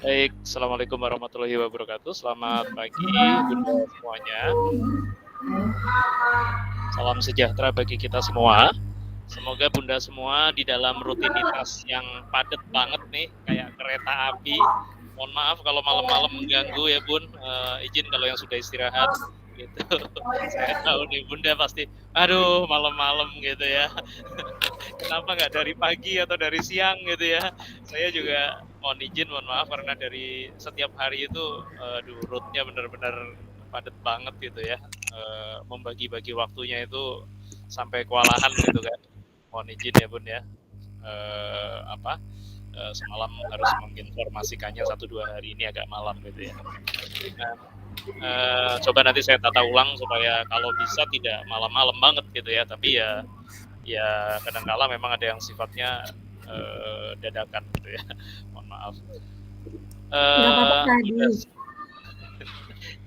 Baik, Assalamualaikum warahmatullahi wabarakatuh. Selamat pagi, Bunda semuanya. Salam sejahtera bagi kita semua. Semoga Bunda semua di dalam rutinitas yang padat banget nih, kayak kereta api. Mohon maaf kalau malam-malam mengganggu ya Bun. Izin kalau yang sudah istirahat gitu. Saya tahu nih Bunda pasti, aduh malam-malam gitu ya. Kenapa nggak dari pagi atau dari siang gitu ya? Saya juga mohon izin, mohon maaf karena dari setiap hari itu, rootnya benar-benar padat banget gitu ya. Membagi-bagi waktunya itu sampai kewalahan gitu kan. Mohon izin ya Bun ya. Semalam harus menginformasikannya 1-2 hari ini agak malam gitu ya. Nah, coba nanti saya tata ulang supaya kalau bisa tidak malam-malam banget gitu ya. Tapi ya kadang-kala memang ada yang sifatnya dadakan gitu ya. Mohon maaf. Nggak apa-apa tadi.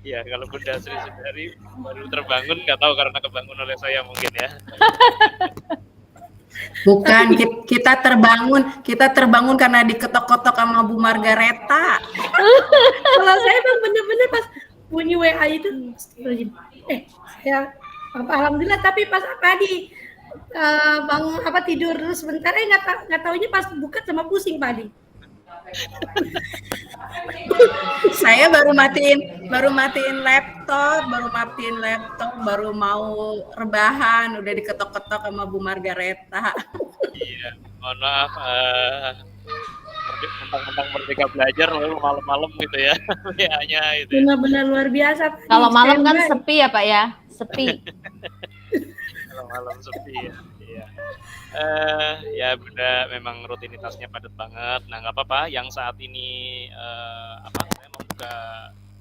Ya kalau Bunda Sri Sundari baru terbangun, nggak tahu karena kebangun oleh saya mungkin ya. Bukan, kita terbangun karena diketok-ketok sama Bu Margareta. Kalau saya tuh bener-bener pas bunyi WA itu, saya alhamdulillah, tapi pas tadi bangun tidur dulu sebentar, nggak taunya pas buka sama pusing Pak Adi. Saya baru matiin laptop, baru mau rebahan, udah diketok-ketok sama Bu Margareta. Iya, mohon maaf. Tentang Merdeka Belajar lalu malam-malam gitu ya. WA-nya itu. Benar-benar luar biasa. Kalau malam kan sepi ya Pak ya, sepi. Kalau malam sepi ya. Iya. Ya Bunda memang rutinitasnya padat banget. Nah nggak apa-apa. Yang saat ini saya membuka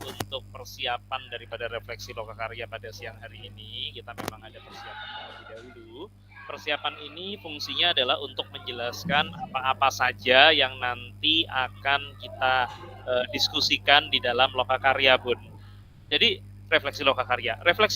untuk persiapan daripada refleksi lokakarya pada siang hari ini. Kita memang ada persiapan terlebih dahulu. Persiapan ini fungsinya adalah untuk menjelaskan apa-apa saja yang nanti akan kita diskusikan di dalam lokakarya Bun. Jadi refleksi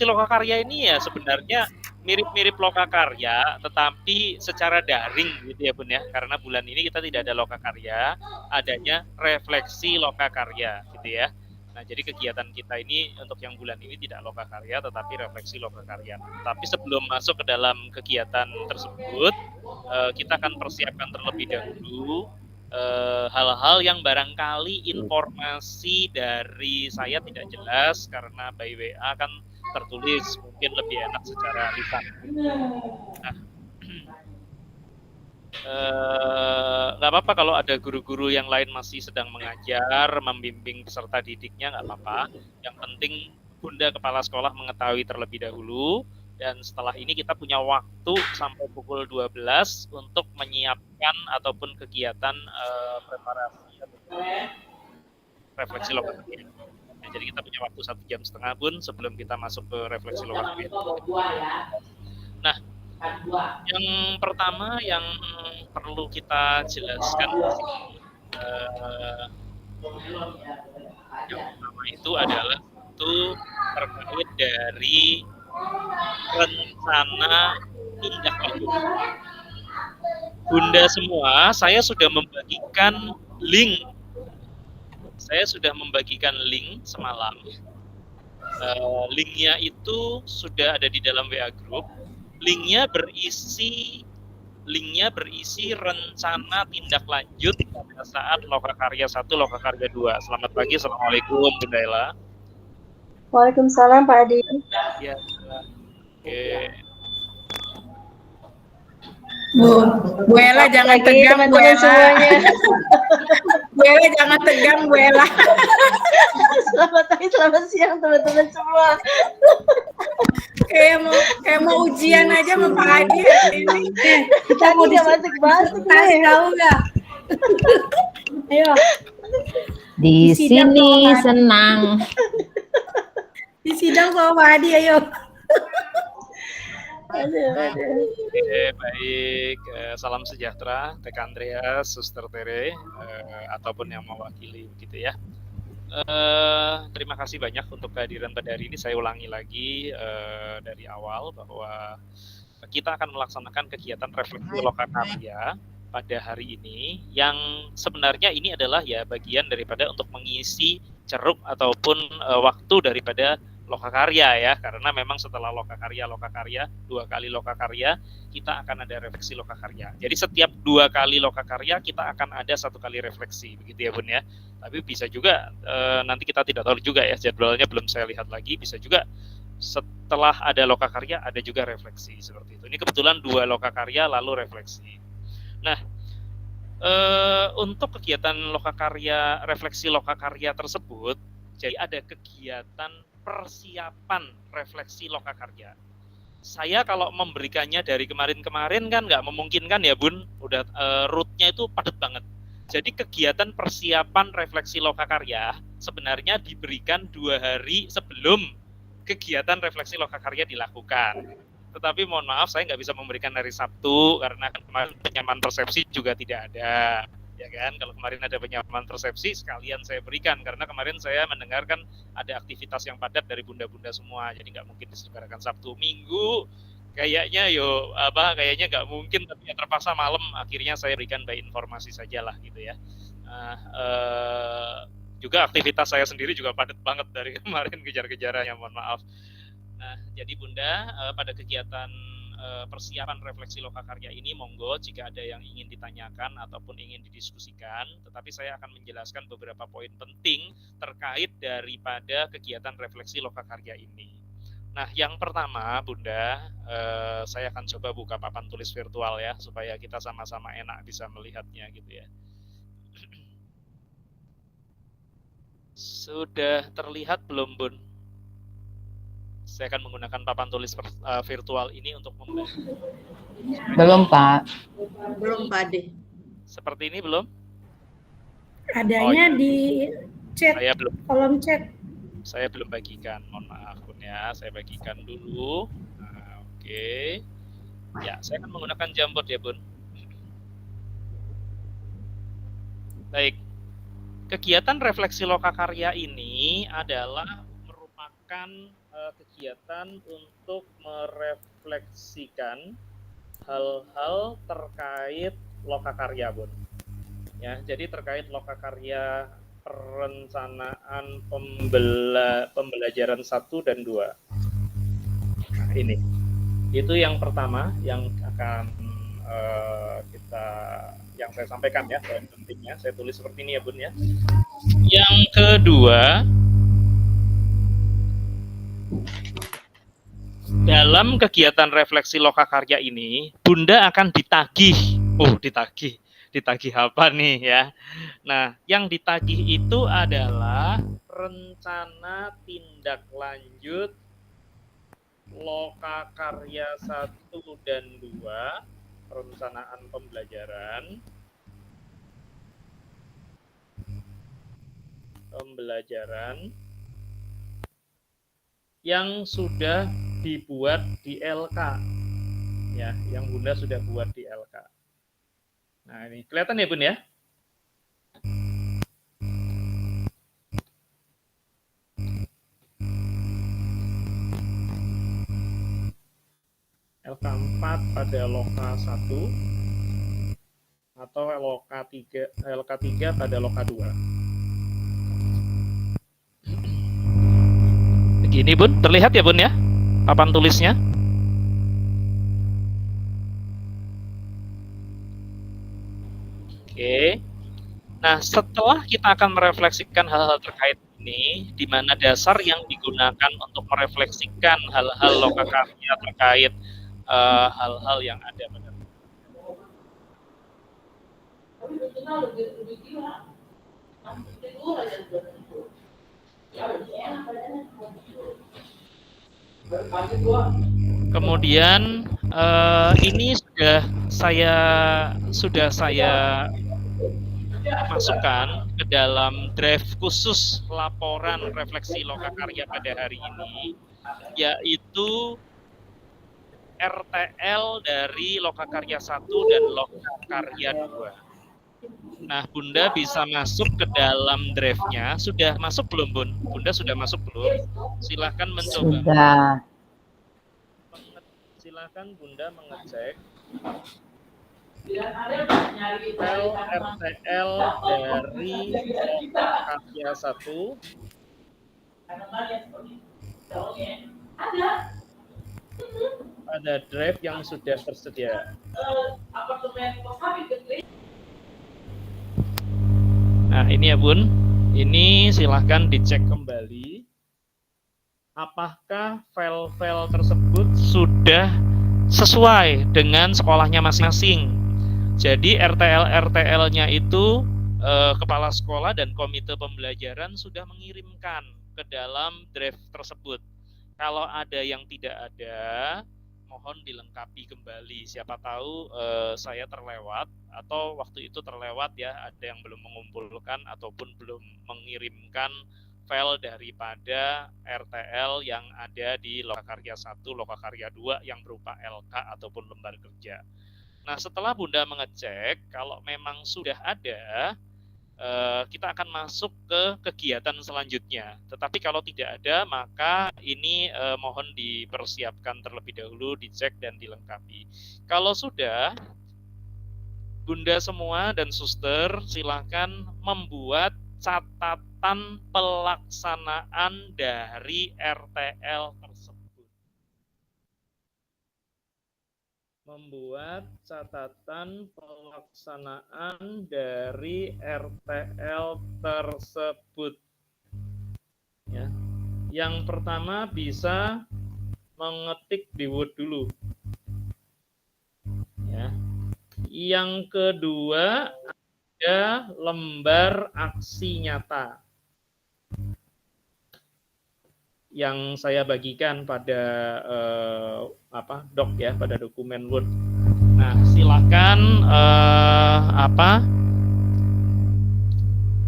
lokakarya ini ya sebenarnya mirip-mirip lokakarya tetapi secara daring gitu ya Bun ya, karena bulan ini kita tidak ada lokakarya, adanya refleksi lokakarya gitu ya. Nah jadi kegiatan kita ini untuk yang bulan ini tidak lokakarya tetapi refleksi lokakarya. Tapi sebelum masuk ke dalam kegiatan tersebut, kita akan persiapkan terlebih dahulu hal-hal yang barangkali informasi dari saya tidak jelas karena by WA kan tertulis, mungkin lebih enak secara lisan. Nah, nggak apa-apa kalau ada guru-guru yang lain masih sedang mengajar, membimbing peserta didiknya, nggak apa-apa. Yang penting Bunda Kepala Sekolah mengetahui terlebih dahulu, dan setelah ini kita punya waktu sampai pukul 12 untuk menyiapkan ataupun kegiatan preparasi refleksi lokakarya. Nah, jadi kita punya waktu 1,5 jam Bun sebelum kita masuk ke refleksi lokakarya. Nah, yang pertama yang perlu kita jelaskan yang pertama itu adalah terkait dari rencana tindak lanjut. Bunda semua, saya sudah membagikan link. Saya sudah membagikan link semalam. Linknya itu sudah ada di dalam WA Group. Linknya berisi rencana tindak lanjut pada saat lokakarya 1, lokakarya 2. Selamat pagi, Assalamualaikum Bunda Ella. Waalaikumsalam Pak Adi. Ya, oke. Bu Ella jangan tegang, Bu Ella. Semuanya. Bu Ella jangan tegang, Bu Ella. Selamat pagi, selamat siang teman-teman semua. Kayak mau ujian aja sama Pak Adi ini. Kita mau masuk-masuk nih, tahu nggak? Ayo. Di sini senang. Di sidang sama Pak Adi, ayo. Oke, baik. Salam sejahtera, Teh Andreas, Suster Tere, ataupun yang mewakili begitu ya. Terima kasih banyak untuk kehadiran pada hari ini. Saya ulangi lagi dari awal bahwa kita akan melaksanakan kegiatan refleksi lokakarya pada hari ini, yang sebenarnya ini adalah ya bagian daripada untuk mengisi ceruk ataupun waktu daripada lokakarya ya, karena memang setelah lokakarya 2 kali lokakarya kita akan ada refleksi lokakarya. Jadi setiap 2 kali lokakarya kita akan ada 1 kali refleksi, begitu ya Bun ya. Tapi bisa juga nanti kita tidak tahu juga ya, jadwalnya belum saya lihat lagi, bisa juga setelah ada lokakarya ada juga refleksi seperti itu. Ini kebetulan 2 lokakarya lalu refleksi. Nah, untuk kegiatan lokakarya, refleksi lokakarya tersebut, jadi ada kegiatan persiapan refleksi lokakarya. Saya kalau memberikannya dari kemarin-kemarin kan nggak memungkinkan ya Bun, udah route-nya itu padat banget. Jadi kegiatan persiapan refleksi lokakarya sebenarnya diberikan 2 hari sebelum kegiatan refleksi lokakarya dilakukan. Tetapi mohon maaf saya nggak bisa memberikan hari Sabtu karena kan kemarin penyamaan persepsi juga tidak ada. Ya kan, kalau kemarin ada penyamaan persepsi sekalian saya berikan karena kemarin saya mendengarkan ada aktivitas yang padat dari bunda-bunda semua, jadi nggak mungkin diselenggarakan Sabtu Minggu kayaknya kayaknya nggak mungkin, tapi ya terpaksa malam akhirnya saya berikan by informasi sajalah gitu ya. Juga aktivitas saya sendiri juga padat banget dari kemarin kejar-kejarannya, mohon maaf. Nah, jadi bunda pada kegiatan persiapan refleksi lokakarya ini monggo jika ada yang ingin ditanyakan ataupun ingin didiskusikan, tetapi saya akan menjelaskan beberapa poin penting terkait daripada kegiatan refleksi lokakarya ini. Nah, yang pertama bunda, saya akan coba buka papan tulis virtual ya supaya kita sama-sama enak bisa melihatnya gitu ya. Sudah terlihat belum Bun? Saya akan menggunakan papan tulis virtual ini untuk membantu. Belum, Pak. Belum, Pak Ade. Seperti ini belum? Adanya di chat, kolom chat. Saya belum bagikan, mohon maaf Bun ya. Saya bagikan dulu. Nah, oke. Ya, saya akan menggunakan Jamboard ya Bun. Baik. Kegiatan refleksi lokakarya ini adalah merupakan kegiatan untuk merefleksikan hal-hal terkait lokakarya Bun. Ya, jadi terkait lokakarya perencanaan pembelajaran 1 dan 2. Nah, ini. Itu yang pertama yang akan yang saya sampaikan ya, poin pentingnya. Saya tulis seperti ini ya Bun ya. Yang kedua, dalam kegiatan refleksi lokakarya ini, Bunda akan ditagih. Ditagih apa nih ya? Nah, yang ditagih itu adalah rencana tindak lanjut lokakarya 1 dan 2, perencanaan pembelajaran yang sudah dibuat di LK ya, yang Bunda sudah buat di LK. Nah, ini kelihatan ya Bun ya? LK4 pada loka 1 atau LK3 pada loka 2. Begini Bun, terlihat ya Bun ya papan tulisnya? Oke. Nah, setelah kita akan merefleksikan hal-hal terkait ini, di mana dasar yang digunakan untuk merefleksikan hal-hal lokakarya terkait hal-hal yang ada pada kemudian ini sudah saya masukkan ke dalam drive khusus laporan refleksi lokakarya pada hari ini, yaitu RTL dari lokakarya 1 dan lokakarya 2. Nah, Bunda bisa masuk ke dalam drive-nya. Sudah masuk belum, Bun? Bunda sudah masuk belum? Silahkan mencoba. Sudah. Silahkan Bunda mengecek. File RTL dari Lokakarya 1 pada drive yang sudah tersedia. Nah, ini ya Bun. Ini silahkan dicek kembali. Apakah file-file tersebut sudah sesuai dengan sekolahnya masing-masing. Jadi RTL-RTL-nya itu kepala sekolah dan komite pembelajaran sudah mengirimkan ke dalam drive tersebut. Kalau ada yang tidak ada, mohon dilengkapi kembali. Siapa tahu saya terlewat atau waktu itu terlewat ya, ada yang belum mengumpulkan ataupun belum mengirimkan file daripada RTL yang ada di Lokakarya 1, Lokakarya 2 yang berupa LK ataupun lembar kerja. Nah, setelah Bunda mengecek, kalau memang sudah ada, kita akan masuk ke kegiatan selanjutnya. Tetapi kalau tidak ada, maka ini mohon dipersiapkan terlebih dahulu, dicek dan dilengkapi. Kalau sudah, Bunda semua dan suster silakan membuat catatan pelaksanaan dari RTL tersebut. Membuat catatan pelaksanaan dari RTL tersebut. Ya. Yang pertama bisa mengetik di Word dulu. Ya. Yang kedua ada lembar aksi nyata yang saya bagikan pada doc ya, pada dokumen Word. Nah, silakan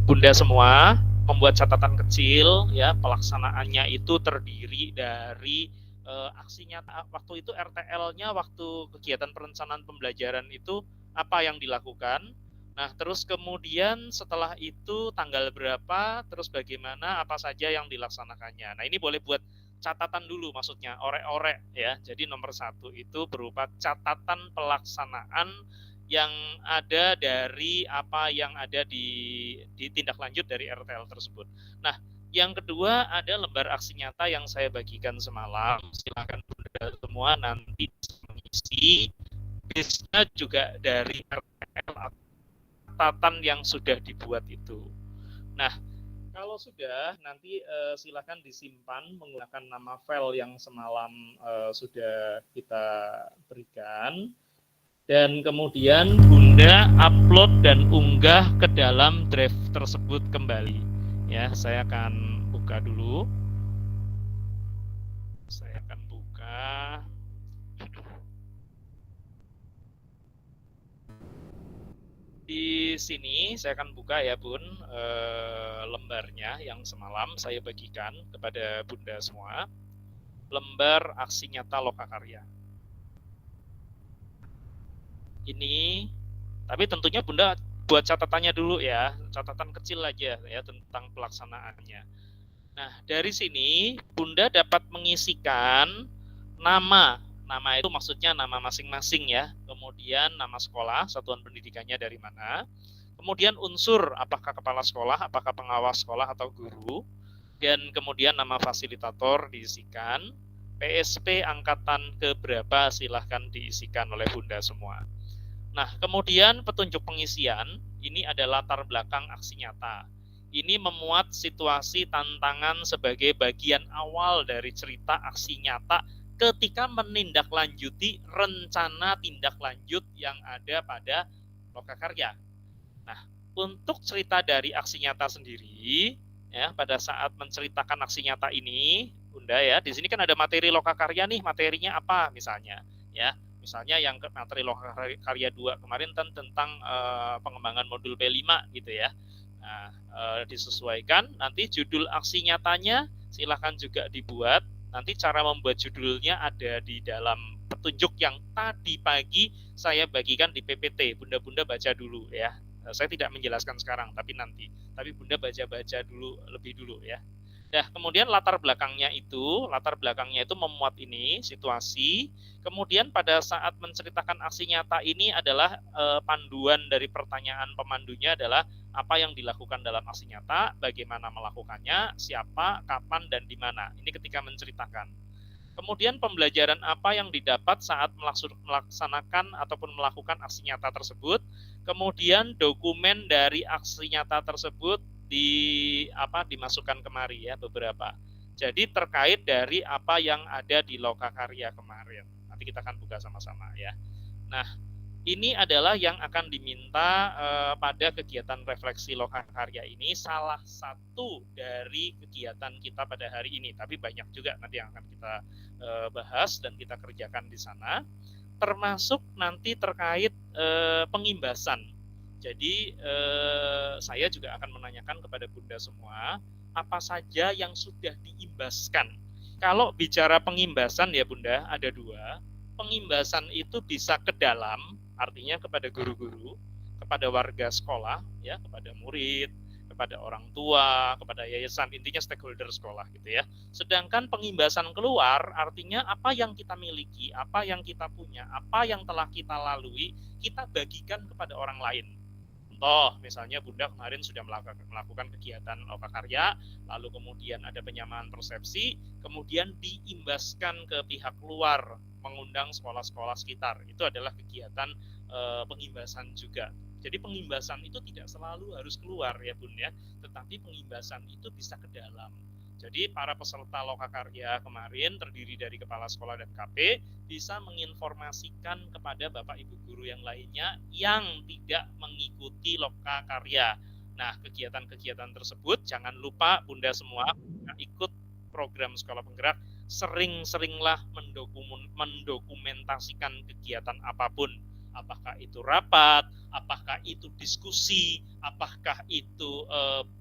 Bunda semua membuat catatan kecil ya, pelaksanaannya itu terdiri dari aksi nyata. Waktu itu RTL-nya waktu kegiatan perencanaan pembelajaran itu apa yang dilakukan. Nah, terus kemudian setelah itu tanggal berapa, terus bagaimana, apa saja yang dilaksanakannya. Nah, ini boleh buat catatan dulu, maksudnya orek-orek ya. Jadi nomor 1 itu berupa catatan pelaksanaan yang ada dari apa yang ada di tindak lanjut dari RTL tersebut. Nah, yang kedua ada lembar aksi nyata yang saya bagikan semalam. Silakan Bunda semua nanti mengisi, bisa juga dari RTL catatan yang sudah dibuat itu. Nah, kalau sudah nanti silakan disimpan menggunakan nama file yang semalam sudah kita berikan, dan kemudian Bunda upload dan unggah ke dalam drive tersebut kembali. Ya, saya akan buka dulu. Saya akan buka. Di sini saya akan buka ya Bun, lembarnya yang semalam saya bagikan kepada Bunda semua. Lembar aksi nyata Lokakarya. Ini, tapi tentunya Bunda buat catatannya dulu ya, catatan kecil aja ya tentang pelaksanaannya. Nah, dari sini Bunda dapat mengisikan nama itu maksudnya nama masing-masing ya, kemudian nama sekolah, satuan pendidikannya dari mana, kemudian unsur apakah kepala sekolah, apakah pengawas sekolah atau guru, dan kemudian nama fasilitator diisikan, PSP angkatan keberapa silahkan diisikan oleh Bunda semua. Nah, kemudian petunjuk pengisian, ini adalah latar belakang aksi nyata. Ini memuat situasi tantangan sebagai bagian awal dari cerita aksi nyata ketika menindaklanjuti rencana tindak lanjut yang ada pada Lokakarya. Nah, untuk cerita dari aksi nyata sendiri, ya, pada saat menceritakan aksi nyata ini, Bunda ya, di sini kan ada materi Lokakarya nih, materinya apa misalnya, ya. Misalnya yang materi Lokakarya 2 kemarin tentang pengembangan modul B5 gitu ya. Nah, disesuaikan, nanti judul aksi nyatanya silahkan juga dibuat. Nanti cara membuat judulnya ada di dalam petunjuk yang tadi pagi saya bagikan di PPT. Bunda-bunda baca dulu ya. Saya tidak menjelaskan sekarang, tapi nanti. Tapi Bunda baca-baca dulu lebih dulu ya. Nah, kemudian latar belakangnya itu memuat ini situasi. Kemudian pada saat menceritakan aksi nyata ini adalah panduan dari pertanyaan pemandunya adalah apa yang dilakukan dalam aksi nyata, bagaimana melakukannya, siapa, kapan, dan di mana. Ini ketika menceritakan. Kemudian pembelajaran apa yang didapat saat melaksanakan ataupun melakukan aksi nyata tersebut. Kemudian dokumen dari aksi nyata tersebut dimasukkan kemari ya beberapa. Jadi terkait dari apa yang ada di Lokakarya kemarin. Nanti kita akan buka sama-sama ya. Nah, ini adalah yang akan diminta pada kegiatan refleksi Lokakarya ini, salah satu dari kegiatan kita pada hari ini. Tapi banyak juga nanti yang akan kita bahas dan kita kerjakan di sana, termasuk nanti terkait pengimbasan. Jadi saya juga akan menanyakan kepada Bunda semua, apa saja yang sudah diimbaskan. Kalau bicara pengimbasan ya Bunda, ada dua. Pengimbasan itu bisa ke dalam, artinya kepada guru-guru, kepada warga sekolah, ya, kepada murid, kepada orang tua, kepada yayasan, intinya stakeholder sekolah gitu ya. Sedangkan pengimbasan keluar, artinya apa yang kita miliki, apa yang kita punya, apa yang telah kita lalui, kita bagikan kepada orang lain. Contoh, misalnya Bunda kemarin sudah melakukan kegiatan Lokakarya, lalu kemudian ada penyamaan persepsi, kemudian diimbaskan ke pihak luar, mengundang sekolah-sekolah sekitar. Itu adalah kegiatan pengimbasan juga. Jadi pengimbasan itu tidak selalu harus keluar ya Bun ya, tetapi pengimbasan itu bisa ke dalam. Jadi para peserta Lokakarya kemarin terdiri dari kepala sekolah dan KP bisa menginformasikan kepada Bapak Ibu guru yang lainnya yang tidak mengikuti Lokakarya. Nah, kegiatan-kegiatan tersebut jangan lupa Bunda semua ikut program Sekolah Penggerak, sering-seringlah mendokumentasikan kegiatan apapun. Apakah itu rapat, apakah itu diskusi, apakah itu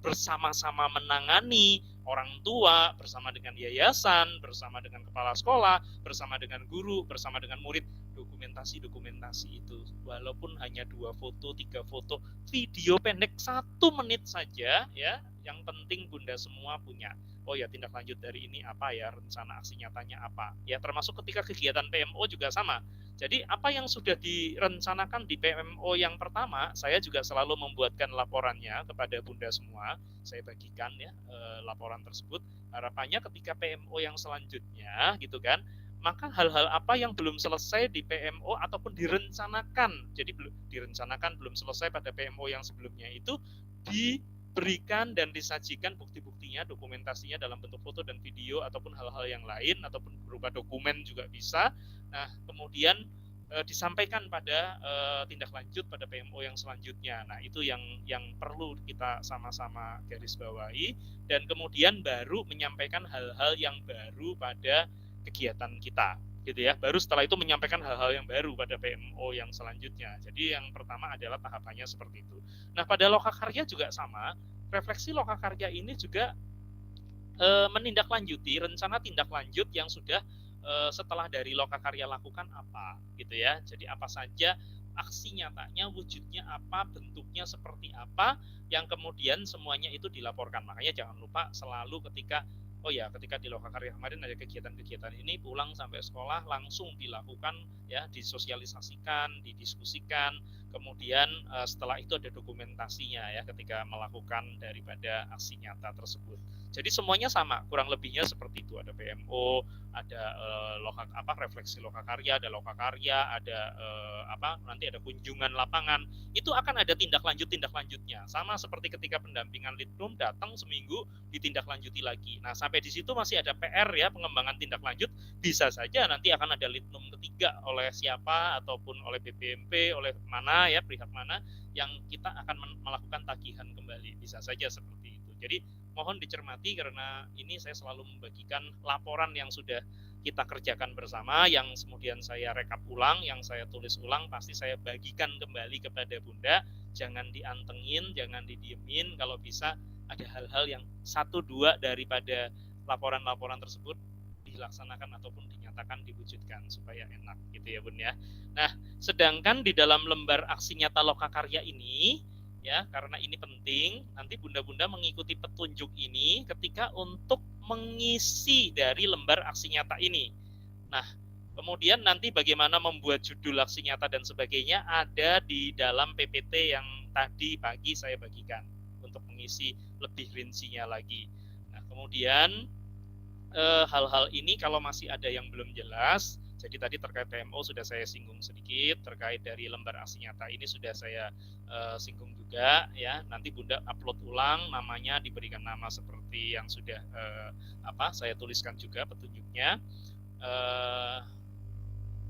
bersama-sama menangani orang tua, bersama dengan yayasan, bersama dengan kepala sekolah, bersama dengan guru, bersama dengan murid, dokumentasi itu. Walaupun hanya 2 foto, 3 foto, video pendek 1 menit saja ya, yang penting Bunda semua punya. Oh ya, tindak lanjut dari ini apa ya, rencana aksi nyatanya apa. Ya, termasuk ketika kegiatan PMO juga sama. Jadi apa yang sudah direncanakan di PMO yang pertama, saya juga selalu membuatkan laporannya kepada Bunda semua. Saya bagikan ya laporan tersebut. Harapannya ketika PMO yang selanjutnya gitu kan, maka hal-hal apa yang belum selesai di PMO ataupun direncanakan, jadi direncanakan belum selesai pada PMO yang sebelumnya itu diberikan dan disajikan bukti-buktinya, dokumentasinya dalam bentuk foto dan video ataupun hal-hal yang lain ataupun berupa dokumen juga bisa. Nah, kemudian disampaikan pada tindak lanjut pada PMO yang selanjutnya. Nah, itu yang perlu kita sama-sama garis bawahi, dan kemudian baru menyampaikan hal-hal yang baru pada kegiatan kita, gitu ya. Baru setelah itu menyampaikan hal-hal yang baru pada PMO yang selanjutnya. Jadi yang pertama adalah tahapannya seperti itu. Nah, pada Lokakarya juga sama. Refleksi Lokakarya ini juga menindaklanjuti rencana tindak lanjut yang sudah setelah dari Lokakarya lakukan apa gitu ya. Jadi apa saja aksi nyatanya, wujudnya apa, bentuknya seperti apa, yang kemudian semuanya itu dilaporkan. Makanya jangan lupa selalu ketika di Lokakarya kemarin ada kegiatan-kegiatan ini, pulang sampai sekolah langsung dilakukan ya, disosialisasikan, didiskusikan, kemudian setelah itu ada dokumentasinya ya ketika melakukan daripada aksi nyata tersebut. Jadi semuanya sama, kurang lebihnya seperti itu. Ada PMO, ada refleksi Lokakarya, ada Lokakarya, ada nanti ada kunjungan lapangan. Itu akan ada tindak lanjutnya. Sama seperti ketika pendampingan Litbum datang seminggu ditindaklanjuti lagi. Nah, sampai di situ masih ada PR ya, pengembangan tindak lanjut. Bisa saja nanti akan ada Litbum ketiga oleh siapa ataupun oleh BPMP, oleh mana ya, pihak mana yang kita akan melakukan tagihan kembali. Bisa saja seperti itu. Jadi mohon dicermati karena ini saya selalu membagikan laporan yang sudah kita kerjakan bersama, yang kemudian saya rekap ulang, yang saya tulis ulang, pasti saya bagikan kembali kepada Bunda. Jangan diantengin, jangan didiemin. Kalau bisa ada hal-hal yang 1-2 daripada laporan-laporan tersebut dilaksanakan ataupun dinyatakan, diwujudkan supaya enak gitu ya Bun ya. Nah, sedangkan di dalam lembar aksi nyata Lokakarya ini ya, karena ini penting. Nanti bunda-bunda mengikuti petunjuk ini ketika untuk mengisi dari lembar aksi nyata ini. Nah, kemudian nanti bagaimana membuat judul aksi nyata dan sebagainya ada di dalam PPT yang tadi pagi saya bagikan untuk mengisi lebih rincinya lagi. Nah, kemudian hal-hal ini kalau masih ada yang belum jelas, jadi tadi terkait PMO sudah saya singgung sedikit, terkait dari lembar aksi nyata ini sudah saya singgung juga ya. Nanti bunda upload ulang, namanya diberikan nama seperti yang sudah saya tuliskan juga petunjuknya.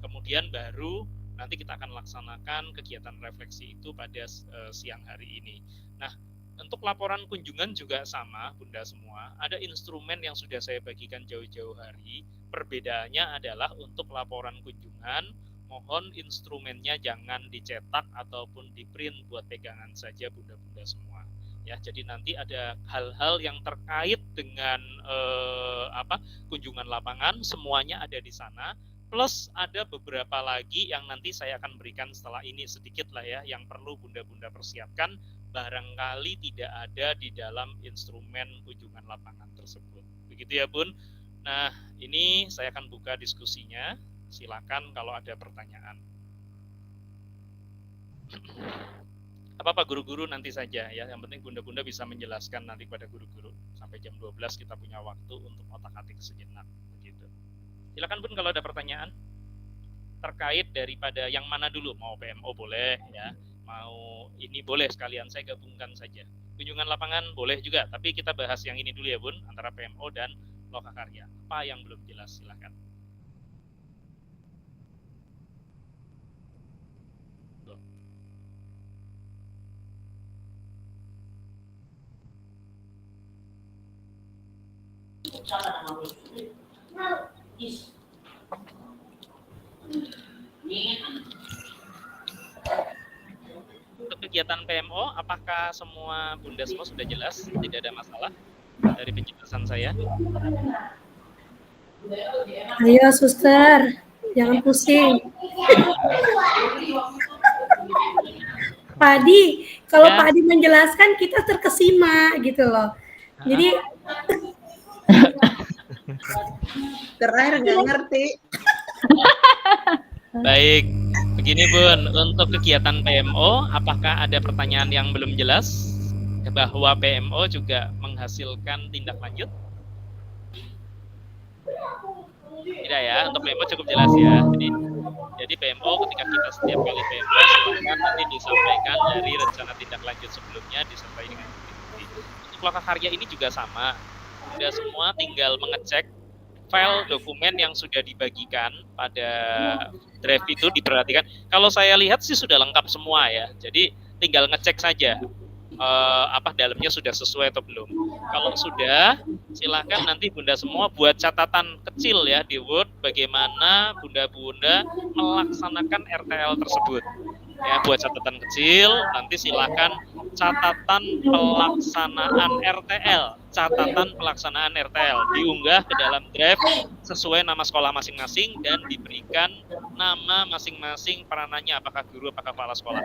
Kemudian baru nanti kita akan laksanakan kegiatan refleksi itu pada siang hari ini. Nah, untuk laporan kunjungan juga sama, bunda semua. Ada instrumen yang sudah saya bagikan jauh-jauh hari. Perbedaannya adalah untuk laporan kunjungan, mohon instrumennya jangan dicetak ataupun di print buat pegangan saja bunda-bunda semua. Ya, jadi nanti ada hal-hal yang terkait dengan kunjungan lapangan, semuanya ada di sana. Plus ada beberapa lagi yang nanti saya akan berikan setelah ini sedikit lah ya, yang perlu bunda-bunda persiapkan, barangkali tidak ada di dalam instrumen kunjungan lapangan tersebut. Begitu ya bun. Nah, ini saya akan buka diskusinya. Silakan kalau ada pertanyaan. Apa-apa guru-guru nanti saja ya. Yang penting bunda-bunda bisa menjelaskan nanti pada guru-guru. Sampai jam 12 kita punya waktu untuk otak-atik sejenak. Begitu. Silakan bun kalau ada pertanyaan terkait daripada yang mana dulu, mau PMO boleh ya, mau ini boleh sekalian saya gabungkan saja. Kunjungan lapangan boleh juga, tapi kita bahas yang ini dulu ya bun, antara PMO dan Lokakarya. Apa yang belum jelas silakan. Untuk kegiatan PMO, apakah semua bunda semua sudah jelas? Tidak ada masalah dari penjelasan saya? Ayo suster, jangan pusing. Pak Adi, kalau ya. Pak Adi menjelaskan kita terkesima gitu loh. Jadi Terakhir nggak ngerti. Baik, begini bun, untuk kegiatan PMO, apakah ada pertanyaan yang belum jelas? Bahwa PMO juga menghasilkan tindak lanjut? Tidak ya, untuk PMO cukup jelas ya. Jadi PMO ketika kita setiap kali PMO silakan nanti disampaikan dari rencana tindak lanjut sebelumnya disertai dengan bukti. Untuk Lokakarya ini juga sama. Sudah semua tinggal mengecek file dokumen yang sudah dibagikan pada drive itu, diperhatikan. Kalau saya lihat sih sudah lengkap semua ya. Jadi tinggal ngecek saja dalamnya sudah sesuai atau belum. Kalau sudah, silakan nanti bunda semua buat catatan kecil ya di Word bagaimana bunda-bunda melaksanakan RTL tersebut. Ya, buat catatan kecil, nanti silakan catatan pelaksanaan RTL diunggah ke dalam drive sesuai nama sekolah masing-masing dan diberikan nama masing-masing peranannya, apakah guru, apakah kepala sekolah.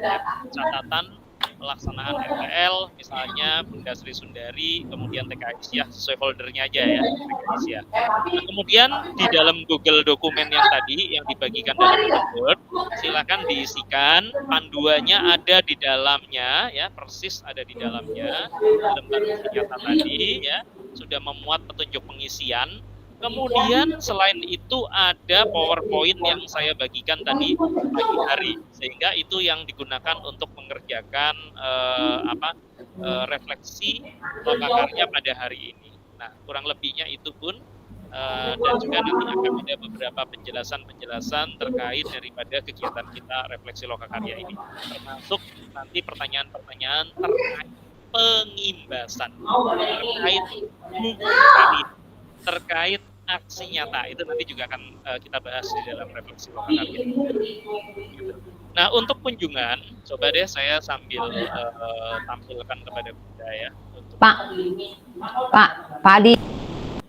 Catatan pelaksanaan RTL, misalnya Bunda Sri Sundari, kemudian TK Aisyah, sesuai foldernya aja ya, TK Aisyah. Nah, kemudian di dalam Google dokumen yang tadi yang dibagikan dalam Word, silakan diisikan, panduannya ada di dalamnya ya, persis ada di dalamnya, lembar nyata tadi ya, sudah memuat petunjuk pengisian. Kemudian selain itu ada PowerPoint yang saya bagikan tadi pagi hari, sehingga itu yang digunakan untuk mengerjakan refleksi Lokakarya pada hari ini. Nah, kurang lebihnya itu pun dan juga nanti akan ada beberapa penjelasan terkait daripada kegiatan kita refleksi Lokakarya ini, termasuk nanti pertanyaan-pertanyaan terkait pengimbasan, terkait buku terkait aksi nyata, itu nanti juga akan kita bahas di dalam refleksi Lokakarya. Nah, untuk kunjungan, coba deh saya sambil tampilkan kepada Bunda ya. Pak Adi.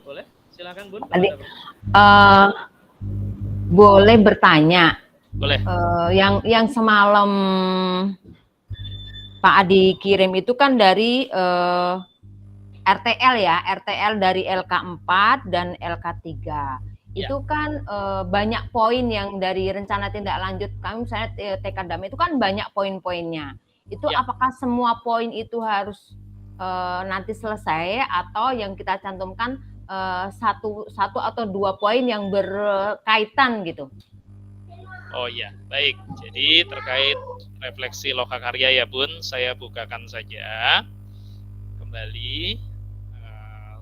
Boleh? Silakan Bun. Adi, boleh bertanya? Boleh. Yang semalam Pak Adi kirim itu kan dari RTL ya, RTL dari LK4 dan LK3. Itu kan banyak poin yang dari rencana tindak lanjut kami misalnya TK Damai itu kan banyak poin-poinnya. Itu apakah semua poin itu harus nanti selesai atau yang kita cantumkan satu atau dua poin yang berkaitan gitu? Oh iya, baik. Jadi terkait refleksi lokakarya ya Bun, saya bukakan saja kembali.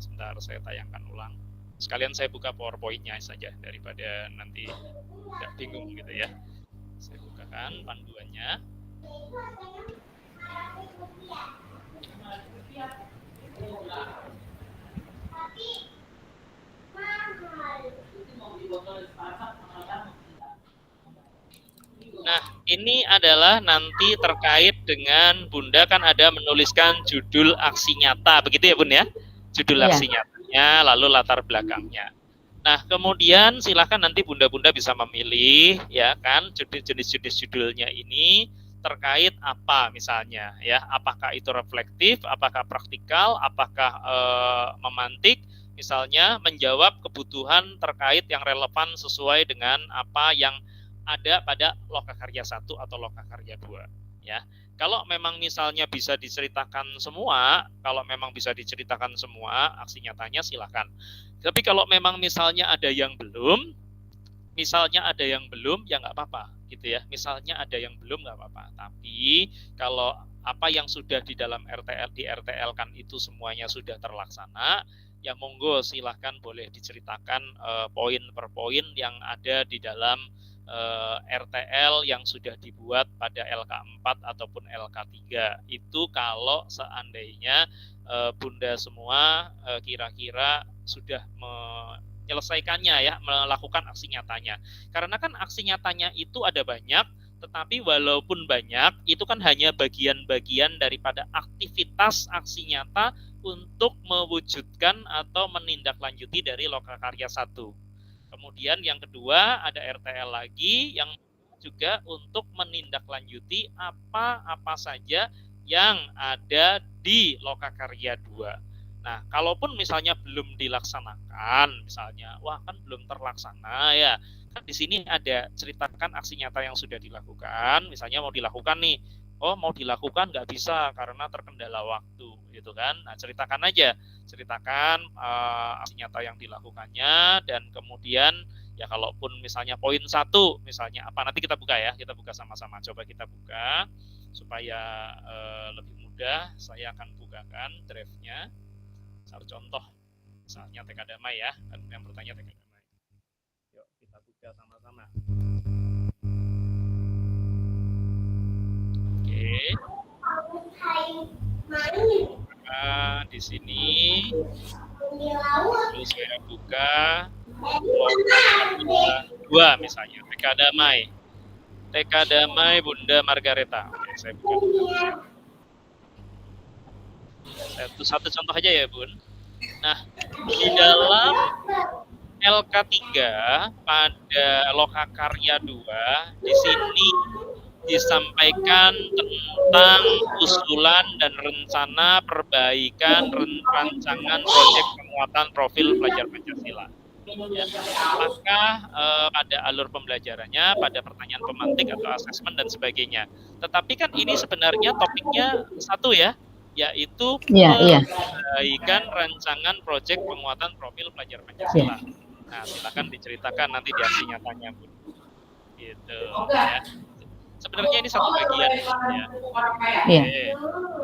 Sebentar saya tayangkan ulang. Sekalian saya buka PowerPoint-nya saja daripada nanti nggak bingung gitu ya. Saya bukakan panduannya. Nah, ini adalah nanti terkait dengan Bunda kan ada menuliskan judul aksi nyata, begitu ya Bun ya? Judul aksi nyatanya, lalu latar belakangnya. Nah, kemudian silakan nanti Bunda-Bunda bisa memilih ya kan jenis-jenis judulnya ini terkait apa misalnya ya, apakah itu reflektif, apakah praktikal, apakah memantik, misalnya menjawab kebutuhan terkait yang relevan sesuai dengan apa yang ada pada lokakarya 1 atau lokakarya 2 ya. Kalau memang misalnya bisa diceritakan semua, aksi nyatanya silakan. Tapi kalau memang misalnya ada yang belum, ya nggak apa-apa gitu ya. Misalnya ada yang belum nggak apa-apa. Tapi kalau apa yang sudah di dalam RTL kan itu semuanya sudah terlaksana, ya monggo silahkan boleh diceritakan poin per poin yang ada di dalam RTL yang sudah dibuat pada LK4 ataupun LK3. Itu kalau seandainya Bunda semua kira-kira sudah menyelesaikannya ya, melakukan aksi nyatanya. Karena kan aksi nyatanya itu ada banyak, tetapi walaupun banyak, itu kan hanya bagian-bagian daripada aktivitas aksi nyata untuk mewujudkan atau menindaklanjuti dari lokakarya 1. Kemudian yang kedua ada RTL lagi yang juga untuk menindaklanjuti apa saja yang ada di lokakarya 2. Nah, kalaupun misalnya belum dilaksanakan, misalnya, wah kan belum terlaksana ya, kan di sini ada ceritakan aksi nyata yang sudah dilakukan, misalnya mau dilakukan nih, mau dilakukan nggak bisa karena terkendala waktu, gitu kan. Nah, ceritakan aksi nyata yang dilakukannya, dan kemudian ya kalaupun misalnya poin 1, misalnya apa, nanti kita buka ya, kita buka sama-sama, coba kita buka supaya lebih mudah. Saya akan bukakan draft-nya. Satu contoh, misalnya TK Damai ya, kan yang bertanya TK Damai. Yuk kita buka sama-sama. Oke. Nah, di sini lalu saya buka dua misalnya TK Damai Bunda Margareta. Oke, saya buka satu contoh aja ya Bun. Nah, di dalam LK3 pada lokakarya 2 di sini disampaikan tentang usulan dan rencana perbaikan rancangan proyek penguatan profil pelajar Pancasila. Ya, apakah pada alur pembelajarannya, pada pertanyaan pemantik atau asesmen dan sebagainya. Tetapi kan ini sebenarnya topiknya satu ya, yaitu perbaikan rancangan proyek penguatan profil pelajar Pancasila. Nah, silakan diceritakan nanti di aksi nyatanya, Bu. Gitu. Ya. Sebenarnya ini satu bagian ya. Oke.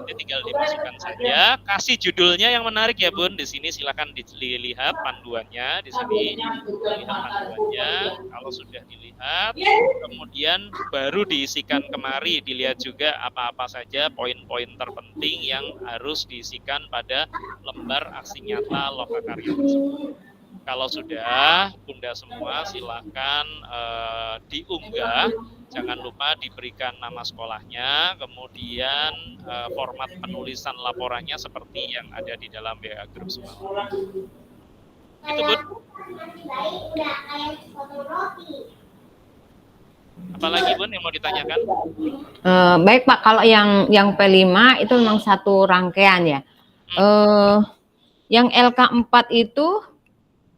Ini tinggal dimasukkan saja. Kasih judulnya yang menarik ya, Bun. Di sini silakan dilihat panduannya. Di sini lihat panduannya. Kalau sudah dilihat, kemudian baru diisikan kemari. Dilihat juga apa-apa saja poin-poin terpenting yang harus diisikan pada lembar aksi nyata lokakarya tersebut. Kalau sudah, Bunda semua silakan diunggah. Jangan lupa diberikan nama sekolahnya, kemudian format penulisan laporannya seperti yang ada di dalam WA Group semua. Itu, Bun. Apalagi Bun yang mau ditanyakan? Baik Pak, kalau yang P5 itu memang satu rangkaian ya. Yang LK4 itu